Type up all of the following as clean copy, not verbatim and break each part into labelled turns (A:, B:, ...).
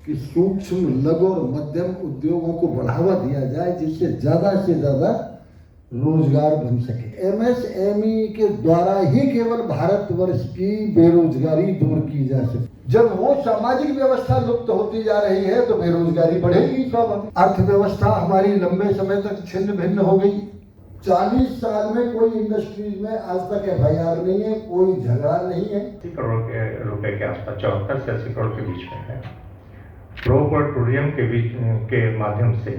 A: कि सूक्ष्म, लघु और मध्यम उद्योगों को बढ़ावा दिया जाए, जिससे ज़्यादा से ज़्यादा रोजगार बन सके। एमएसएमई के द्वारा ही केवल भारतवर्ष की बेरोजगारी दूर की जा सके। जब वो सामाजिक व्यवस्था लुप्त होती जा रही है तो बेरोजगारी बढ़ेगी। स्वाभाविक अर्थव्यवस्था हमारी लंबे समय तक छिन्न भिन्न हो गई। 40 साल में कोई इंडस्ट्रीज में आज तक एफआईआर नहीं है, कोई झगड़ा नहीं है।
B: 80 करोड़ के रुपए के आसपास 74 से 80 करोड़ के बीच में है। प्रो टूरिज्म के माध्यम से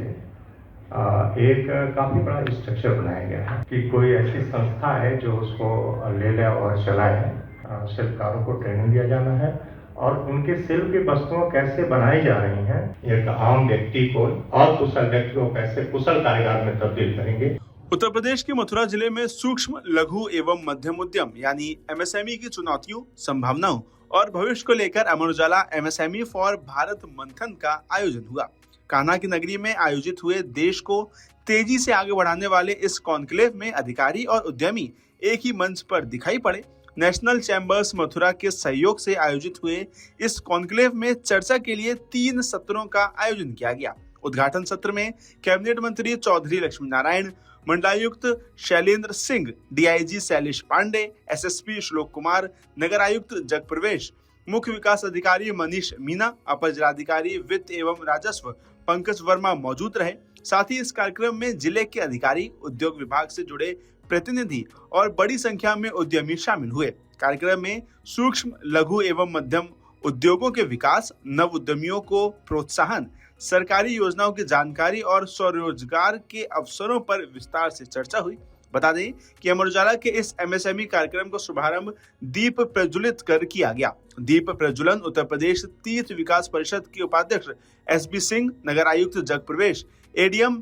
B: एक काफी बड़ा स्ट्रक्चर बनाया गया है कि कोई ऐसी संस्था है जो उसको ले ले और चलाए। शिल्पकारों को ट्रेनिंग दिया जाना है और उनके शिल्प की वस्तुएं कैसे बनाई जा रही हैं, एक आम व्यक्ति को और कुशल व्यक्ति को कैसे कुशल कारीगर में तब्दील करेंगे।
C: उत्तर प्रदेश के मथुरा जिले में सूक्ष्म, लघु एवं मध्यम उद्यम यानी एमएसएमई की चुनौतियों, संभावनाओं और भविष्य को लेकर अमर उजाला एमएसएमई फॉर भारत मंथन का आयोजन हुआ। कान्हा की नगरी में आयोजित हुए देश को तेजी से आगे बढ़ाने वाले इस कॉन्क्लेव में अधिकारी और उद्यमी एक ही मंच पर दिखाई पड़े। नेशनल चैम्बर्स मथुरा के सहयोग से आयोजित हुए इस कॉन्क्लेव में चर्चा के लिए 3 सत्रों का आयोजन किया गया। उद्घाटन सत्र में कैबिनेट मंत्री चौधरी लक्ष्मी नारायण, मंडलायुक्त शैलेंद्र सिंह, डीआईजी शैलेश पांडे, एसएसपी श्लोक कुमार, नगर आयुक्त जगप्रवेश, मुख्य विकास अधिकारी मनीष मीना, अपर जिलाधिकारी वित्त एवं राजस्व पंकज वर्मा मौजूद रहे। साथ ही इस कार्यक्रम में जिले के अधिकारी, उद्योग विभाग से जुड़े प्रतिनिधि और बड़ी संख्या में उद्यमी शामिल हुए। कार्यक्रम में सूक्ष्म, लघु एवं मध्यम उद्योगों के विकास, नव उद्यमियों को प्रोत्साहन, सरकारी योजनाओं की जानकारी और स्वरोजगार के अवसरों पर विस्तार से चर्चा हुई। बता दें कि अमर उजाला के इस एमएसएमई कार्यक्रम का शुभारंभ दीप प्रज्वलित कर किया गया। दीप प्रज्वलन उत्तर प्रदेश तीर्थ विकास परिषद के उपाध्यक्ष एसबी सिंह, नगर आयुक्त जगप्रवेश, एडीएम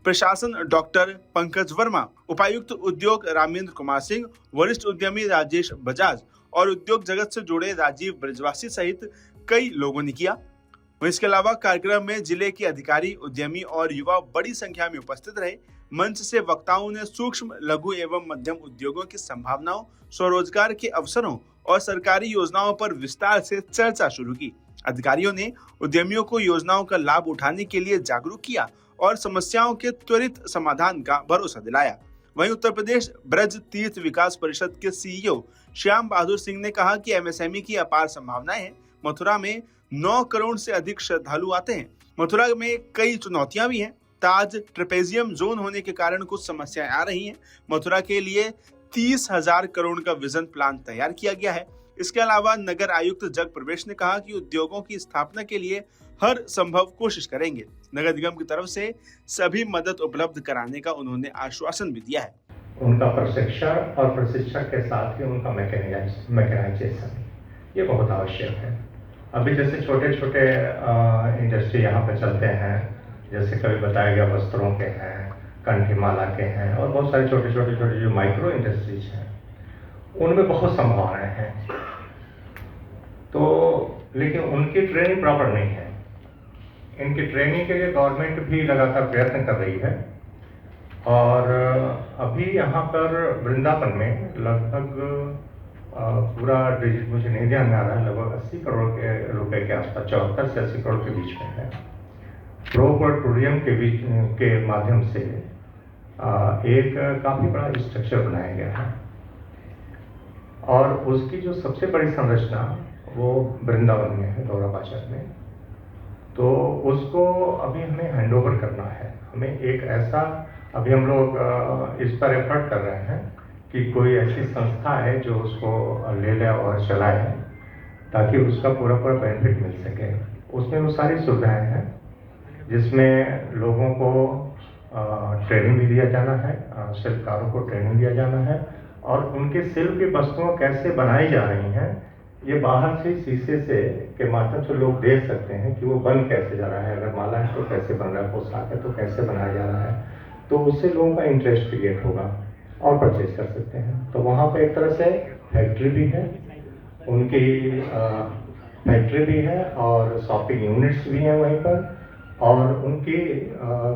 C: प्रशासन डॉक्टर पंकज वर्मा, उपायुक्त उद्योग रामेंद्र कुमार सिंह, वरिष्ठ उद्यमी राजेश बजाज और उद्योग जगत से जुड़े राजीव ब्रजवासी सहित कई लोगों ने किया। इसके अलावा कार्यक्रम में जिले के अधिकारी, उद्यमी और युवा बड़ी संख्या में उपस्थित रहे। मंच से वक्ताओं ने सूक्ष्म, लघु एवं मध्यम उद्योगों की संभावनाओं, स्वरोजगार के अवसरों और सरकारी योजनाओं पर विस्तार से चर्चा शुरू की। अधिकारियों ने उद्यमियों को योजनाओं का लाभ उठाने के लिए जागरूक किया और समस्याओं के त्वरित समाधान का भरोसा दिलाया। वहीं उत्तर प्रदेश ब्रज तीर्थ विकास परिषद के सीईओ श्याम बहादुर सिंह ने कहा कि एमएसएमई की अपार संभावनाएं हैं। मथुरा में 9 करोड़ से अधिक श्रद्धालु आते हैं। मथुरा में कई चुनौतियां भी हैं। ताज ट्रेपेजियम जोन होने के कारण कुछ समस्याएं आ रही हैं। मथुरा के लिए 30,000 करोड़ का विजन प्लान तैयार किया गया है। इसके अलावा नगर आयुक्त जगप्रवेश ने कहा कि उद्योगों की स्थापना के लिए हर संभव कोशिश करेंगे। नगर निगम की तरफ से सभी मदद उपलब्ध कराने का उन्होंने आश्वासन भी दिया है।
B: उनका प्रशिक्षण और प्रशिक्षण के साथ ही उनका मैकेनाइजेशन ये बहुत आवश्यक है। अभी जैसे छोटे छोटे इंडस्ट्री यहाँ पे चलते हैं, जैसे कभी बताया गया वस्त्रों के हैं, कंठीमाला के हैं और बहुत सारे छोटे छोटे जो माइक्रो इंडस्ट्रीज हैं, उनमें बहुत संभावनाएं हैं। तो लेकिन उनकी ट्रेनिंग प्रॉपर नहीं है। इनकी ट्रेनिंग के लिए गवर्नमेंट भी लगातार प्रयत्न कर रही है और अभी यहाँ पर वृंदावन में लगभग पूरा डिजिट मुझे नहीं ध्यान में आ रहा है, लगभग 80 करोड़ के रुपए के आसपास 74 से 80 करोड़ के बीच में है। प्रो टूरिज्म के माध्यम से एक काफी बड़ा स्ट्रक्चर बनाया गया है और उसकी जो सबसे बड़ी संरचना वो वृंदावन में है, गौरा बाजार में। तो उसको अभी हमें हैंडओवर करना है। हमें एक ऐसा, अभी हम लोग इस पर एफर्ट कर रहे हैं कि कोई ऐसी संस्था है जो उसको ले ले और चलाए ताकि उसका पूरा बेनिफिट मिल सके। उसमें वो सारी सुविधाएं हैं जिसमें लोगों को ट्रेनिंग भी दिया जाना है, शिल्पकारों को ट्रेनिंग दिया जाना है और उनके शिल्प की वस्तुएं कैसे बनाई जा रही हैं ये बाहर से शीशे से के माध्यम से लोग देख सकते हैं कि वो बन कैसे जा रहा है। अगर माला है तो कैसे बन रहा है, पोशाक है तो कैसे बनाया जा रहा है। तो उससे लोगों का इंटरेस्ट क्रिएट होगा और परचेज कर सकते हैं। तो वहाँ पे एक तरह से फैक्ट्री भी है, उनकी फैक्ट्री भी है और शॉपिंग यूनिट्स भी हैं वहीं पर और उनकी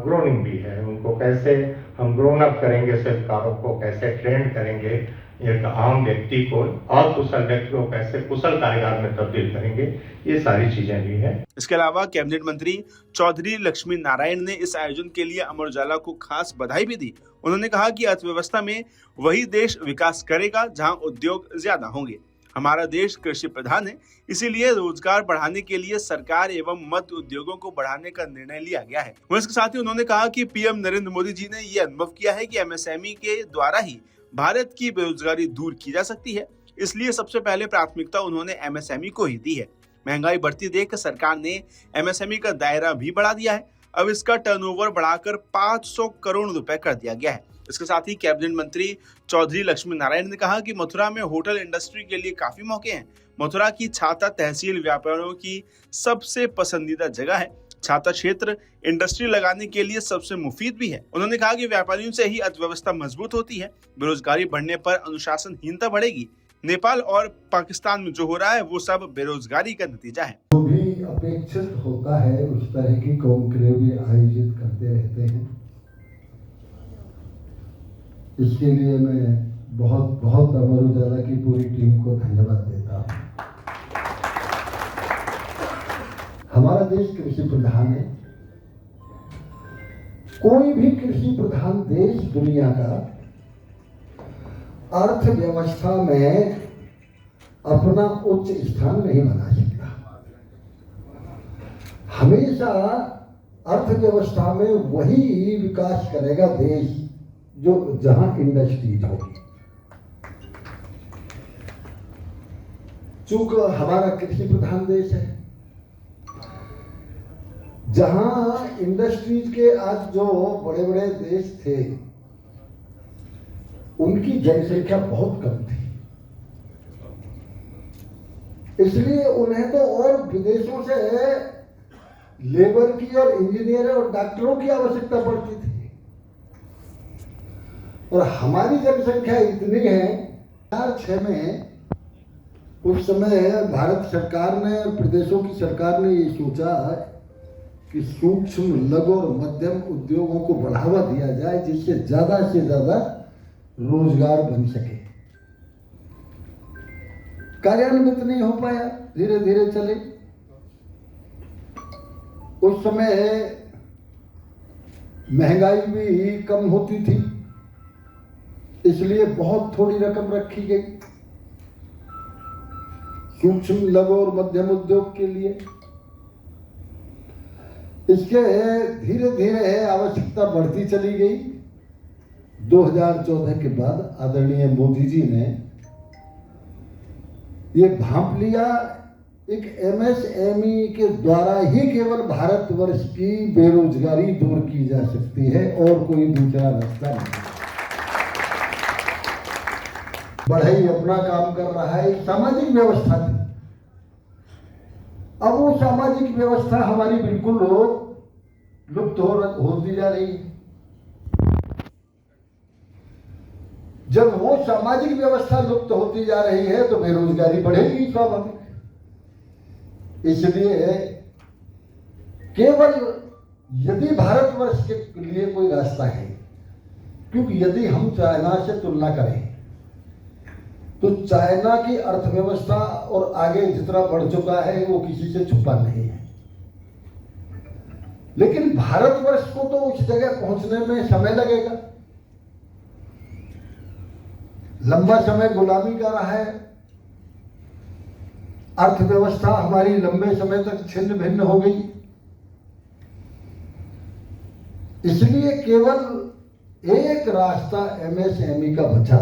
B: ग्रोनिंग भी है। उनको कैसे हम ग्रोन अप करेंगे, शिल्पकारों को कैसे ट्रेंड करेंगे एक आम व्यक्ति को और कुशल व्यक्ति को कैसे कुशल कारीगर में तब्दील करेंगे, ये सारी चीजें भी है।
C: इसके अलावा कैबिनेट मंत्री चौधरी लक्ष्मी नारायण ने इस आयोजन के लिए अमर उजाला को खास बधाई भी दी। उन्होंने कहा कि अर्थव्यवस्था में वही देश विकास करेगा जहां उद्योग ज्यादा होंगे। हमारा देश कृषि प्रधान है, इसीलिए रोजगार बढ़ाने के लिए सरकार एवं मध्य उद्योगों को बढ़ाने का निर्णय लिया गया है। इसके साथ ही उन्होंने कहा कि पीएम नरेंद्र मोदी जी ने ये अनुभव किया है कि एमएसएमई के द्वारा ही भारत की बेरोजगारी दूर की जा सकती है, इसलिए सबसे पहले प्राथमिकता उन्होंने एमएसएमई को ही दी है। महंगाई बढ़ती देख सरकार ने एमएसएमई का दायरा भी बढ़ा दिया है। अब इसका टर्नओवर बढ़ाकर 500 करोड़ रुपए कर दिया गया है। इसके साथ ही कैबिनेट मंत्री चौधरी लक्ष्मी नारायण ने कहा कि मथुरा में होटल इंडस्ट्री के लिए काफी मौके हैं। मथुरा की छाता तहसील व्यापारियों की सबसे पसंदीदा जगह है। छाता क्षेत्र इंडस्ट्री लगाने के लिए सबसे मुफीद भी है। उन्होंने कहा कि व्यापारियों से ही अर्थव्यवस्था मजबूत होती है। बेरोजगारी बढ़ने पर अनुशासनहीनता बढ़ेगी। नेपाल और पाकिस्तान में जो हो रहा है वो सब बेरोजगारी का नतीजा है।
A: जो भी अपेक्षित होता है उस तरह की कॉन्क्लेव भी आयोजित करते रहते हैं। इसके लिए मैं बहुत बहुत अमर उजाला की पूरी टीम को धन्यवाद देता हूँ। हमारा देश कृषि प्रधान है। कोई भी कृषि प्रधान देश दुनिया का अर्थव्यवस्था में अपना उच्च स्थान नहीं बना सकता। हमेशा अर्थव्यवस्था में वही विकास करेगा देश जो जहां इंडस्ट्रीज होगी। चूंकि हमारा कृषि प्रधान देश है, जहां इंडस्ट्रीज के आज जो बड़े बड़े देश थे उनकी जनसंख्या बहुत कम थी, इसलिए उन्हें तो और विदेशों से लेबर की और इंजीनियर और डॉक्टरों की आवश्यकता पड़ती थी। और हमारी जनसंख्या इतनी है, 2006 में उस समय भारत सरकार ने, प्रदेशों की सरकार ने ये सोचा कि सूक्ष्म लघु और मध्यम उद्योगों को बढ़ावा दिया जाए जिससे ज्यादा से ज्यादा रोजगार बन सके। कार्यान्वित नहीं हो पाया, धीरे धीरे चले। उस समय महंगाई भी कम होती थी, इसलिए बहुत थोड़ी रकम रखी गई सूक्ष्म लघु और मध्यम उद्योग के लिए। इसके धीरे धीरे आवश्यकता बढ़ती चली गई। 2014 के बाद आदरणीय मोदी जी ने ये भांप लिया, एक एमएसएमई के द्वारा ही केवल भारतवर्ष की बेरोजगारी दूर की जा सकती है और कोई दूसरा रास्ता नहीं। बढ़ई अपना काम कर रहा है, एक सामाजिक व्यवस्था थी। अब वो सामाजिक व्यवस्था हमारी बिल्कुल लुप्त होती जा रही है। जब वो सामाजिक व्यवस्था लुप्त होती जा रही है तो बेरोजगारी बढ़ेगी स्वाभाविक। इसलिए केवल यदि भारतवर्ष के लिए कोई रास्ता है, क्योंकि यदि हम चाइना से तुलना करें तो चाइना की अर्थव्यवस्था और आगे जितना बढ़ चुका है वो किसी से छुपा नहीं है, लेकिन भारतवर्ष को तो उस जगह पहुंचने में समय लगेगा। लंबा समय गुलामी का रहा है, अर्थव्यवस्था हमारी लंबे समय तक छिन्न भिन्न हो गई। इसलिए केवल एक रास्ता एमएसएमई का बचा।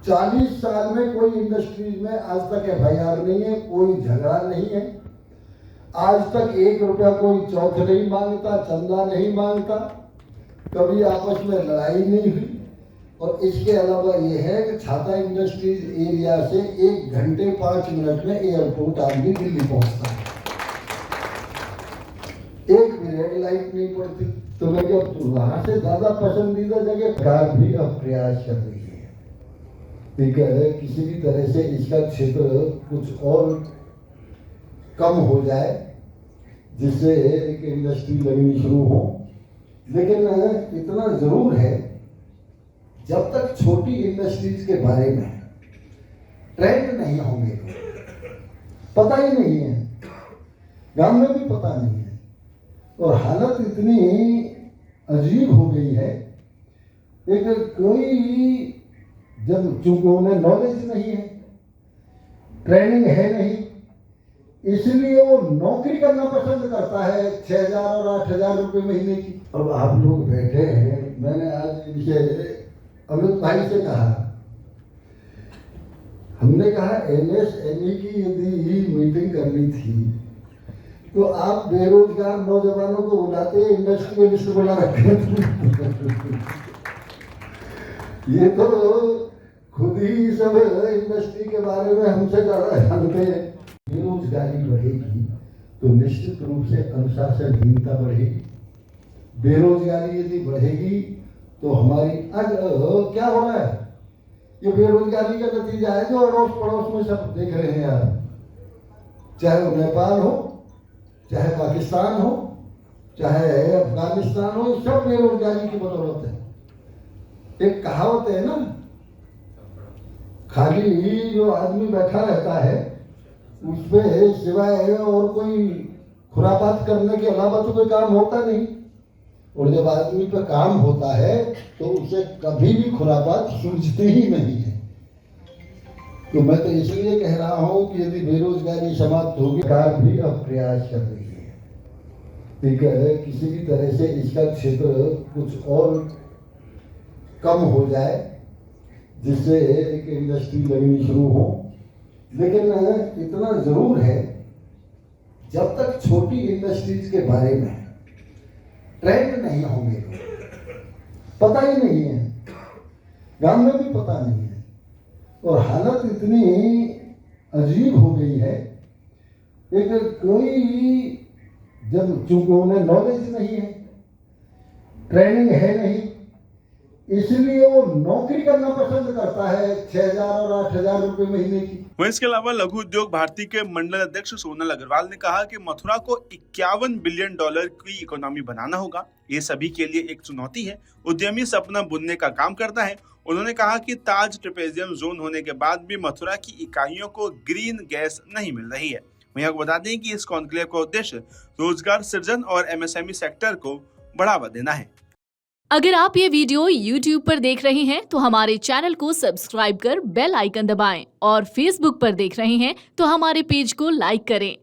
A: 40 साल में कोई इंडस्ट्रीज में आज तक एफआईआर नहीं है, कोई झगड़ा नहीं है, आज तक 1 रुपया कोई चौथ नहीं मांगता, चंदा नहीं मांगता, कभी आपस में लड़ाई नहीं हुई। और इसके अलावा ये है कि छाता इंडस्ट्रीज एरिया से 1 घंटे 5 मिनट में एयरपोर्ट आदमी दिल्ली पहुंचता है, एक भी रेड लाइट नहीं पड़ती। तो मैं क्या वहां से ज्यादा पसंदीदा जगह सरकार भी अब प्रयास कर रही है, ठीक है, किसी भी तरह से इसका क्षेत्र कुछ और कम हो जाए जिससे एक इंडस्ट्री लगनी शुरू हो। लेकिन इतना जरूर है, जब तक छोटी इंडस्ट्रीज के बारे में ट्रेंड नहीं होंगे, पता ही नहीं है, गांव में भी पता नहीं है। और हालत इतनी अजीब हो गई है, एक कोई जब चूंकि उन्हें नॉलेज नहीं है, ट्रेनिंग है नहीं, इसलिए वो नौकरी करना पसंद करता है 6,000 और 8,000 रुपये महीने की। अब आप लोग बैठे हैं, मैंने आज इनसे अमित भाई से कहा, हमने कहा MSME की यदि मीटिंग करनी थी तो आप बेरोजगार नौजवानों को बुलाते, इंडस्ट्री के लिस्ट बुला रखे। ये तो खुद ही सब इंडस्ट्री के बारे में हमसे ज्यादा जानते हैं। बेरोजगारी बढ़ेगी तो निश्चित रूप से अनुशासनहीनता बढ़ेगी। बेरोजगारी यदि बढ़ेगी तो हमारी आज क्या हो रहा है, ये बेरोजगारी का नतीजा है जो अड़ोस पड़ोस में सब देख रहे हैं यार, चाहे वो नेपाल हो, चाहे पाकिस्तान हो, चाहे अफगानिस्तान हो, सब बेरोजगारी की बदौलत है। एक कहावत है ना, खाली जो आदमी बैठा रहता है उस पे सिवाय और कोई खुरापात करने के अलावा तो कोई काम होता नहीं, और जब आदमी पे काम होता है तो उसे कभी भी खुरापात सूझते ही नहीं है। तो मैं तो इसलिए कह रहा हूं कि यदि बेरोजगारी समाप्त होगी, सरकार भी अब प्रयास कर रही है, ठीक है, किसी भी तरह से इसका क्षेत्र कुछ और कम हो जाए जिससे एक इंडस्ट्री लगनी शुरू हो। लेकिन इतना जरूर है, जब तक छोटी इंडस्ट्रीज के बारे में ट्रेंड नहीं होंगे, पता ही नहीं है, गांव में भी पता नहीं है, और हालत इतनी अजीब हो गई है, एक कोई जब चूंकि उन्हें नॉलेज नहीं है, ट्रेनिंग है नहीं, इसलिए वो नौकरी करना पसंद करता है 6,000 और 8,000 रुपये महीने की।
C: वहीं इसके अलावा लघु उद्योग भारती के मंडल अध्यक्ष सोनल अग्रवाल ने कहा कि मथुरा को $51 बिलियन की इकोनॉमी बनाना होगा। ये सभी के लिए एक चुनौती है। उद्यमी सपना बुनने का काम करता है। उन्होंने कहा कि ताज ट्रेपेजियम जोन होने के बाद भी मथुरा की इकाइयों को ग्रीन गैस नहीं मिल रही है। वहीं आपको बता दें कि इस कॉन्क्लेव का उद्देश्य रोजगार सृजन और MSME सेक्टर को बढ़ावा देना है।
D: अगर आप ये वीडियो YouTube पर देख रहे हैं तो हमारे चैनल को सब्सक्राइब कर बेल आइकन दबाएं, और Facebook पर देख रहे हैं तो हमारे पेज को लाइक करें।